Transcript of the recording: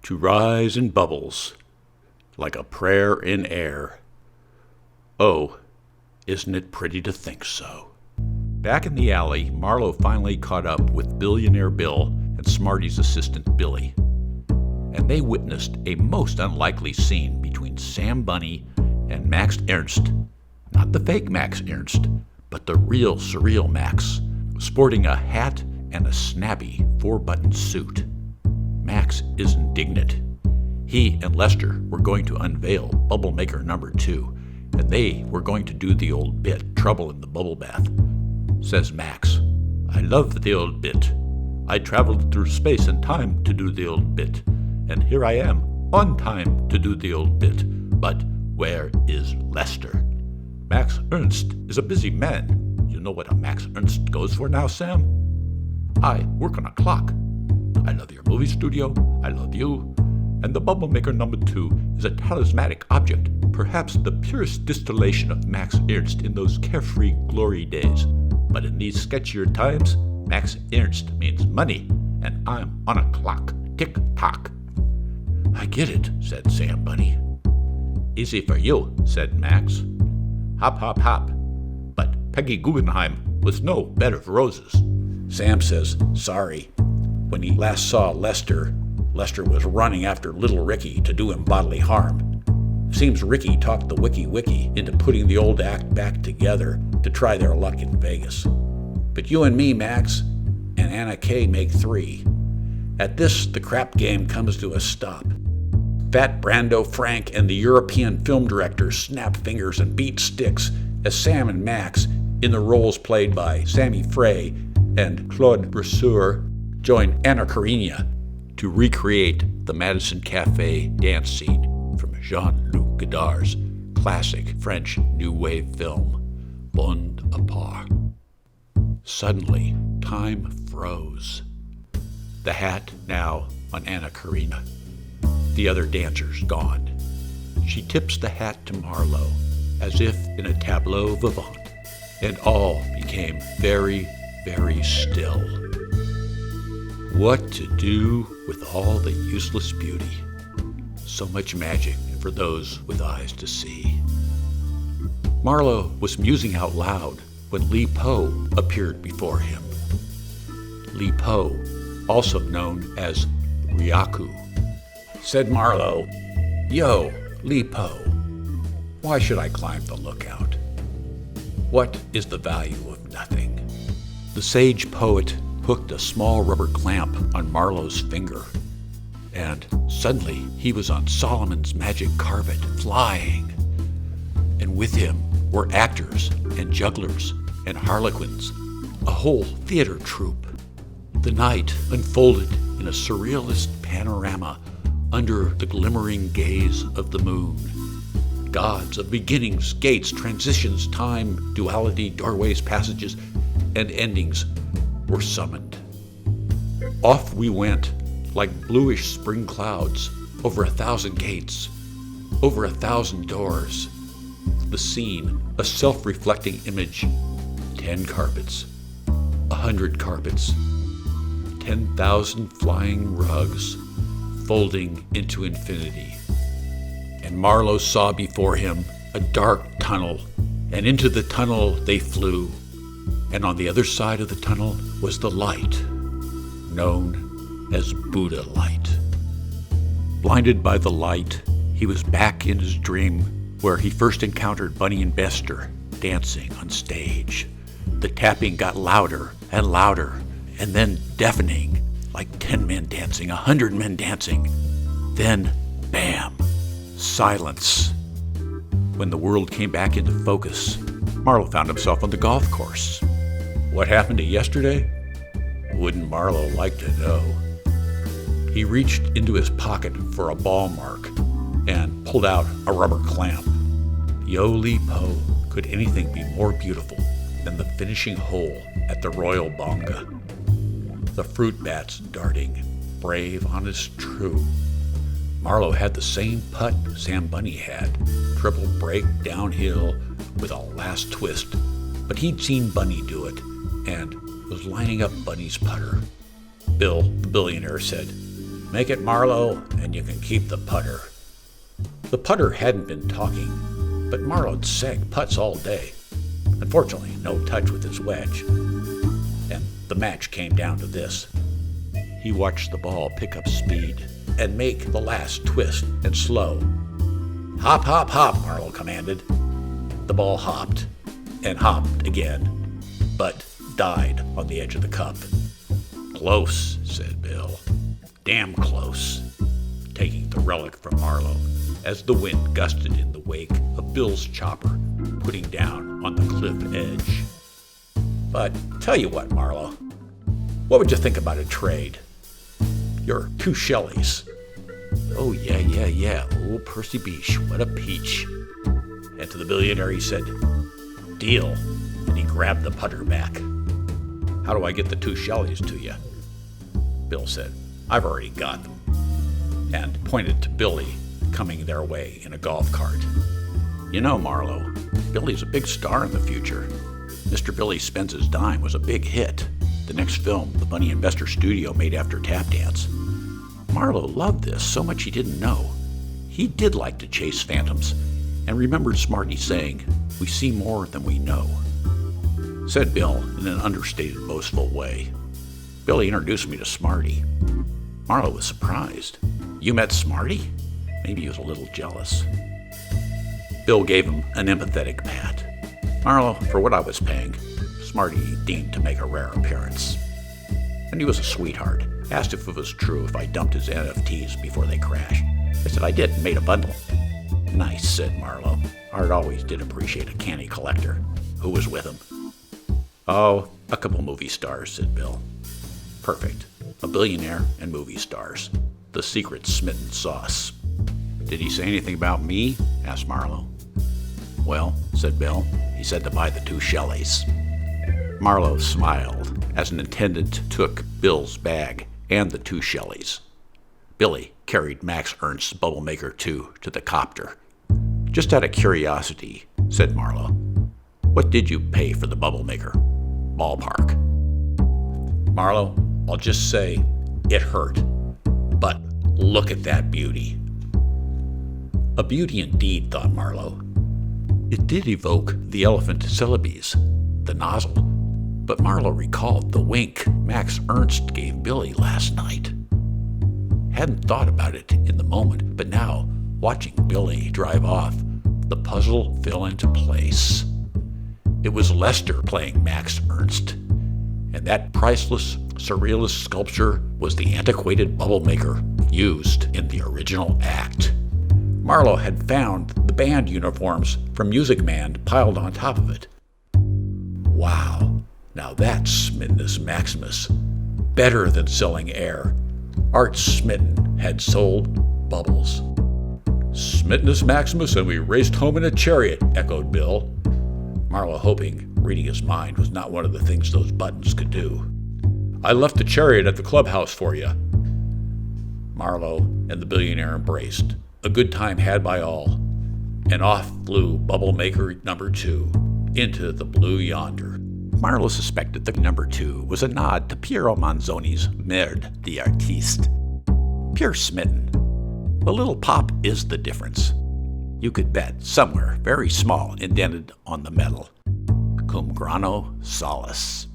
to rise in bubbles like a prayer in air. Oh, isn't it pretty to think so? Back in the alley, Marlowe finally caught up with Billionaire Bill and Smarty's assistant Billy, and they witnessed a most unlikely scene between Sam Bunny and Max Ernst. Not the fake Max Ernst, but the real surreal Max, sporting a hat and a snappy 4-button suit. Max is indignant. He and Lester were going to unveil Bubble Maker number 2, and they were going to do the old bit, Trouble in the Bubble Bath. Says Max, "I love the old bit. I traveled through space and time to do the old bit, and here I am, on time to do the old bit. But where is Lester? Max Ernst is a busy man. You know what a Max Ernst goes for now, Sam? I work on a clock. I love your movie studio. I love you. And the Bubble Maker number 2 is a talismanic object, perhaps the purest distillation of Max Ernst in those carefree glory days. But in these sketchier times, Max Ernst means money, and I'm on a clock. Tick-tock." "I get it," said Sam Bunny. "Easy for you," said Max. "Hop, hop, hop. But Peggy Guggenheim was no bed of roses." Sam says, sorry. When he last saw Lester was running after little Ricky to do him bodily harm. Seems Ricky talked the Wiki into putting the old act back together to try their luck in Vegas. But you and me, Max, and Anna Kay make 3. At this, the crap game comes to a stop. Fat Brando Frank and the European film director snap fingers and beat sticks as Sam and Max, in the roles played by Sammy Frey and Claude Brasseur, join Anna Karenina to recreate the Madison Cafe dance scene from Jean-Luc Godard's classic French New Wave film, Bond à Part. Suddenly, time froze. The hat now on Anna Karenina. The other dancers gone. She tips the hat to Marlowe, as if in a tableau vivant, and all became very, very still. What to do with all the useless beauty? So much magic for those with eyes to see. Marlowe was musing out loud when Li Po appeared before him. Li Po, also known as Ryaku. Said Marlowe, "Yo, Li Po, why should I climb the lookout? What is the value of nothing?" The sage poet hooked a small rubber clamp on Marlowe's finger, and suddenly he was on Solomon's magic carpet, flying. And with him were actors and jugglers and harlequins, a whole theater troupe. The night unfolded in a surrealist panorama under the glimmering gaze of the moon. Gods of beginnings, gates, transitions, time, duality, doorways, passages, and endings were summoned. Off we went, like bluish spring clouds, over 1,000 gates, over 1,000 doors. The scene, a self-reflecting image, 10 carpets, 100 carpets, 10,000 flying rugs, folding into infinity. And Marlowe saw before him a dark tunnel, and into the tunnel they flew. And on the other side of the tunnel was the light, known as Buddha light. Blinded by the light, he was back in his dream where he first encountered Bunny and Bester dancing on stage. The tapping got louder and louder, and then deafening, like 10 men dancing, 100 men dancing. Then, bam, silence. When the world came back into focus, Marlowe found himself on the golf course. What happened to yesterday? Wouldn't Marlowe like to know? He reached into his pocket for a ball mark and pulled out a rubber clamp. Yo Li Po, could anything be more beautiful than the finishing hole at the Royal Bonga? The fruit bats darting, brave, honest, true. Marlowe had the same putt Sam Bunny had, triple break downhill with a last twist, but he'd seen Bunny do it and was lining up Bunny's putter. Bill, the billionaire, said, Make it Marlowe, and you can keep the putter. The putter hadn't been talking, but Marlowe'd sank putts all day. Unfortunately, no touch with his wedge. And the match came down to this. He watched the ball pick up speed and make the last twist and slow. Hop, hop, hop, Marlowe commanded. The ball hopped and hopped again, but died on the edge of the cup. Close, said Bill. Damn close. Taking the relic from Marlowe as the wind gusted in the wake of Bill's chopper, putting down on the cliff edge. But tell you what, Marlowe, what would you think about a trade? Your 2 Shelleys. Oh, yeah. Old Percy Beach, what a peach. And to the billionaire he said, deal. And he grabbed the putter back. How do I get the 2 Shelleys to you? Bill said, I've already got them. And pointed to Billy coming their way in a golf cart. You know, Marlowe, Billy's a big star in the future. Mr. Billy Spends His Dime was a big hit. The next film the Bunny Investor Studio made after Tap Dance. Marlowe loved this so much he didn't know. He did like to chase phantoms, and remembered Smarty saying, we see more than we know. Said Bill in an understated, boastful way. Billy introduced me to Smarty. Marlowe was surprised. You met Smarty? Maybe he was a little jealous. Bill gave him an empathetic pat. Marlowe, for what I was paying, Smarty deemed to make a rare appearance. And he was a sweetheart. Asked if it was true if I dumped his NFTs before they crashed. I said I did and made a bundle. Nice, said Marlowe. Art always did appreciate a canny collector. Who was with him? Oh, a couple movie stars, said Bill. Perfect. A billionaire and movie stars. The secret smitten sauce. Did he say anything about me? Asked Marlowe. Well, said Bill, he said to buy the 2 Shelleys. Marlowe smiled as an attendant took Bill's bag and the 2 Shelleys. Billy carried Max Ernst's Bubble Maker 2 to the copter. Just out of curiosity, said Marlowe, what did you pay for the Bubble Maker? Ballpark. Marlowe, I'll just say it hurt. But look at that beauty. A beauty indeed, thought Marlowe. It did evoke the elephant Celebes, the nozzle, but Marlowe recalled the wink Max Ernst gave Billy last night. Hadn't thought about it in the moment, but now, watching Billy drive off, the puzzle fell into place. It was Lester playing Max Ernst, and that priceless, surrealist sculpture was the antiquated Bubble Maker used in the original act. Marlowe had found the band uniforms from Music Man piled on top of it. Wow, now that's Smittenus Maximus. Better than selling air. Art Smitten had sold bubbles. Smittenus Maximus, and we raced home in a chariot, echoed Bill. Marlowe, hoping reading his mind was not one of the things those buttons could do. I left the chariot at the clubhouse for you. Marlowe and the billionaire embraced. A good time had by all, and off flew Bubble Maker number 2 into the blue yonder. Marlowe suspected the number 2 was a nod to Piero Manzoni's Merde d'Artiste. Pure smitten. The little pop is the difference. You could bet somewhere very small indented on the metal. Cum grano salis.